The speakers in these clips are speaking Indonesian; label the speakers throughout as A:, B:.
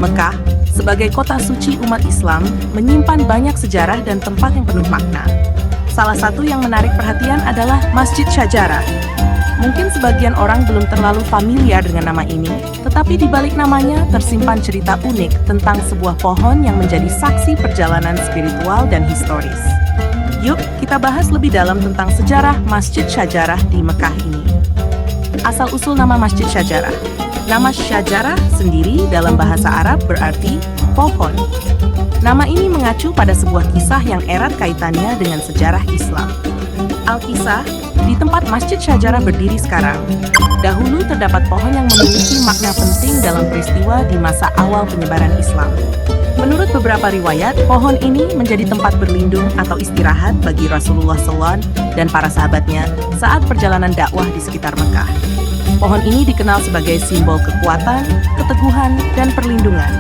A: Mekah, sebagai kota suci umat Islam, menyimpan banyak sejarah dan tempat yang penuh makna. Salah satu yang menarik perhatian adalah Masjid Syajarah. Mungkin sebagian orang belum terlalu familiar dengan nama ini, tetapi di balik namanya tersimpan cerita unik tentang sebuah pohon yang menjadi saksi perjalanan spiritual dan historis. Yuk, kita bahas lebih dalam tentang sejarah Masjid Syajarah di Mekah ini. Asal-usul nama Masjid Syajarah. Nama Syajarah sendiri dalam bahasa Arab berarti pohon. Nama ini mengacu pada sebuah kisah yang erat kaitannya dengan sejarah Islam. Al-Kisah, di tempat Masjid Syajarah berdiri sekarang, dahulu terdapat pohon yang memiliki makna penting dalam peristiwa di masa awal penyebaran Islam. Menurut beberapa riwayat, pohon ini menjadi tempat berlindung atau istirahat bagi Rasulullah SAW dan para sahabatnya saat perjalanan dakwah di sekitar Mekah. Pohon ini dikenal sebagai simbol kekuatan, keteguhan, dan perlindungan.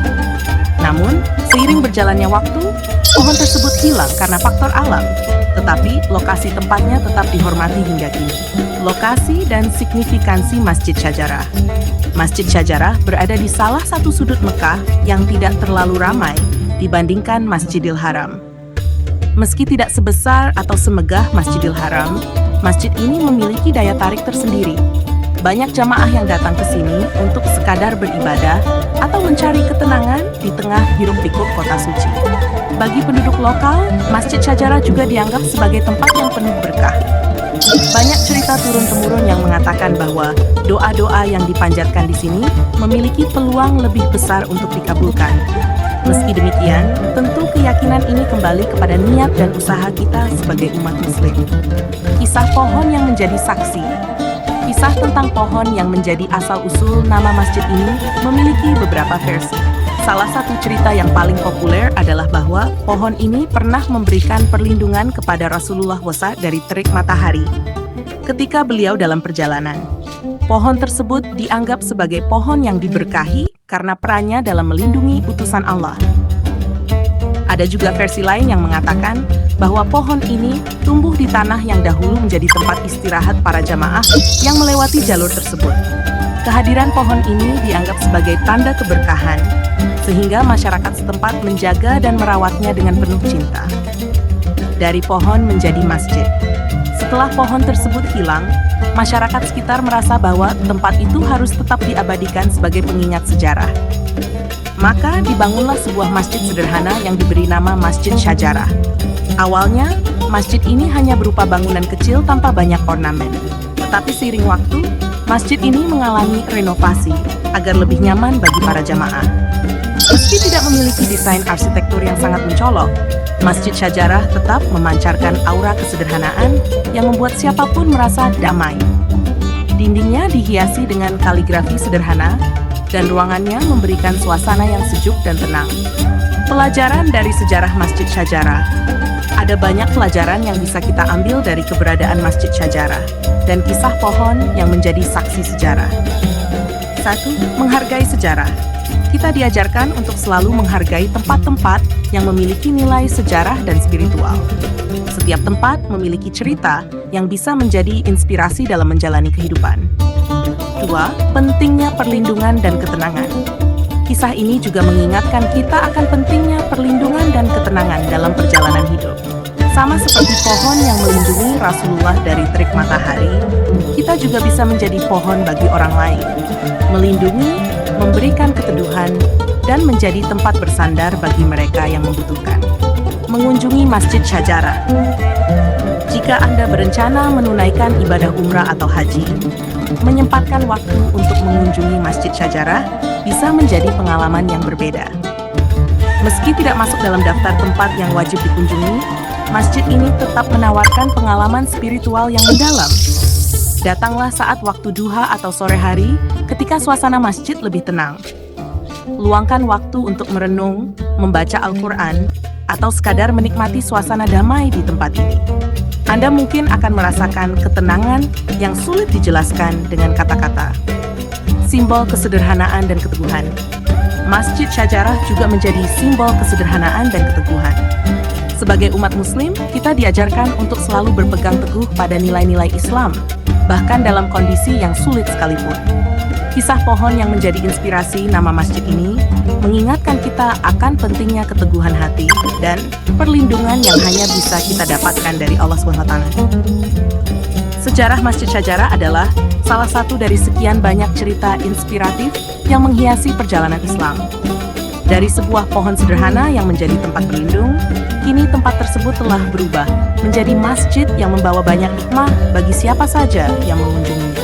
A: Namun, seiring berjalannya waktu, pohon tersebut hilang karena faktor alam, tetapi lokasi tempatnya tetap dihormati hingga kini. Lokasi dan signifikansi Masjid Syajarah. Masjid Syajarah berada di salah satu sudut Mekah yang tidak terlalu ramai dibandingkan Masjidil Haram. Meski tidak sebesar atau semegah Masjidil Haram, masjid ini memiliki daya tarik tersendiri. Banyak jamaah yang datang ke sini untuk sekadar beribadah atau mencari ketenangan di tengah hiruk-pikuk kota suci. Bagi penduduk lokal, Masjid Syajarah juga dianggap sebagai tempat yang penuh berkah. Banyak cerita turun-temurun yang mengatakan bahwa doa-doa yang dipanjatkan di sini memiliki peluang lebih besar untuk dikabulkan. Meski demikian, tentu keyakinan ini kembali kepada niat dan usaha kita sebagai umat Muslim. Kisah pohon yang menjadi saksi. Kisah tentang pohon yang menjadi asal-usul nama masjid ini memiliki beberapa versi. Salah satu cerita yang paling populer adalah bahwa pohon ini pernah memberikan perlindungan kepada Rasulullah SAW dari terik matahari ketika beliau dalam perjalanan. Pohon tersebut dianggap sebagai pohon yang diberkahi karena perannya dalam melindungi utusan Allah. Ada juga versi lain yang mengatakan bahwa pohon ini tumbuh di tanah yang dahulu menjadi tempat istirahat para jamaah yang melewati jalur tersebut. Kehadiran pohon ini dianggap sebagai tanda keberkahan, sehingga masyarakat setempat menjaga dan merawatnya dengan penuh cinta. Dari pohon menjadi masjid. Setelah pohon tersebut hilang, masyarakat sekitar merasa bahwa tempat itu harus tetap diabadikan sebagai pengingat sejarah. Maka dibangunlah sebuah masjid sederhana yang diberi nama Masjid Syajarah. Awalnya, masjid ini hanya berupa bangunan kecil tanpa banyak ornamen. Tetapi seiring waktu, masjid ini mengalami renovasi agar lebih nyaman bagi para jamaah. Meski tidak memiliki desain arsitektur yang sangat mencolok, Masjid Syajarah tetap memancarkan aura kesederhanaan yang membuat siapapun merasa damai. Dindingnya dihiasi dengan kaligrafi sederhana, dan ruangannya memberikan suasana yang sejuk dan tenang. Pelajaran dari sejarah Masjid Syajarah. Ada banyak pelajaran yang bisa kita ambil dari keberadaan Masjid Syajarah dan kisah pohon yang menjadi saksi sejarah. 1. Menghargai sejarah. Kita diajarkan untuk selalu menghargai tempat-tempat yang memiliki nilai sejarah dan spiritual. Setiap tempat memiliki cerita yang bisa menjadi inspirasi dalam menjalani kehidupan. 2. Pentingnya perlindungan dan ketenangan. Kisah ini juga mengingatkan kita akan pentingnya perlindungan dan ketenangan dalam perjalanan hidup. Sama seperti pohon yang melindungi Rasulullah dari terik matahari, kita juga bisa menjadi pohon bagi orang lain. Melindungi, memberikan keteduhan, dan menjadi tempat bersandar bagi mereka yang membutuhkan. Mengunjungi Masjid Syajarah. Jika Anda berencana menunaikan ibadah umrah atau haji, menyempatkan waktu untuk mengunjungi Masjid Syajarah bisa menjadi pengalaman yang berbeda. Meski tidak masuk dalam daftar tempat yang wajib dikunjungi, masjid ini tetap menawarkan pengalaman spiritual yang mendalam. Datanglah saat waktu duha atau sore hari ketika suasana masjid lebih tenang. Luangkan waktu untuk merenung, membaca Al-Quran, atau sekadar menikmati suasana damai di tempat ini. Anda mungkin akan merasakan ketenangan yang sulit dijelaskan dengan kata-kata. Simbol kesederhanaan dan keteguhan. Masjid Syajarah juga menjadi simbol kesederhanaan dan keteguhan. Sebagai umat Muslim, kita diajarkan untuk selalu berpegang teguh pada nilai-nilai Islam, bahkan dalam kondisi yang sulit sekalipun. Kisah pohon yang menjadi inspirasi nama masjid ini mengingatkan kita akan pentingnya keteguhan hati dan perlindungan yang hanya bisa kita dapatkan dari Allah SWT. Sejarah Masjid Syajarah adalah salah satu dari sekian banyak cerita inspiratif yang menghiasi perjalanan Islam. Dari sebuah pohon sederhana yang menjadi tempat berlindung, kini tempat tersebut telah berubah menjadi masjid yang membawa banyak hikmah bagi siapa saja yang mengunjunginya.